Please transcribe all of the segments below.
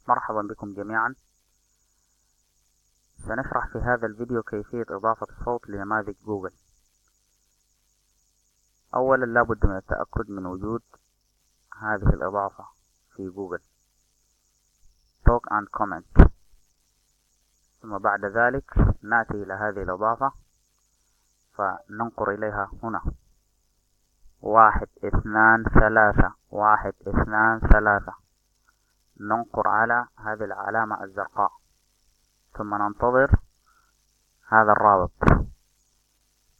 مرحبا بكم جميعا. سنشرح في هذا الفيديو كيفية إضافة الصوت لنماذج جوجل. أولا لابد من التأكد من وجود هذه الإضافة في جوجل Talk and Comment. ثم بعد ذلك نأتي إلى هذه الإضافة فننقر إليها هنا 1 2 3 1 2 3. ننقر على هذه العلامة الزرقاء ثم ننتظر هذا الرابط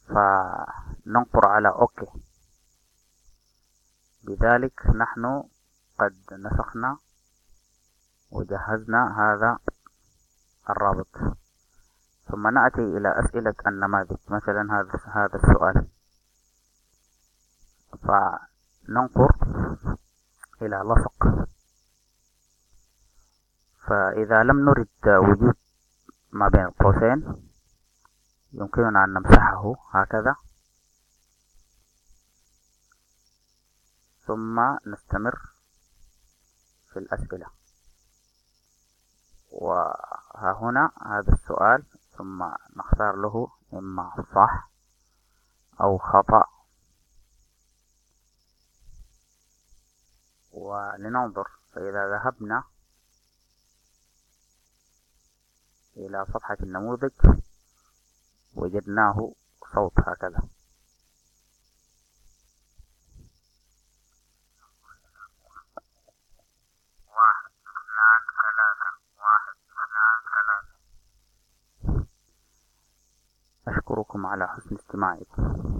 فننقر على OK. بذلك نحن قد نسخنا وجهزنا هذا الرابط. ثم نأتي إلى أسئلة النماذج، مثلا هذا السؤال، فننقر إلى لصق. فإذا لم نرد وجود ما بين القوسين يمكننا أن نمسحه هكذا، ثم نستمر في الأسئلة. وها هنا هذا السؤال، ثم نختار له إما صح أو خطأ، ولننظر. فإذا ذهبنا إلى صفحة النموذج وجدناه صوت هكذا. أشكركم على حسن استماعكم.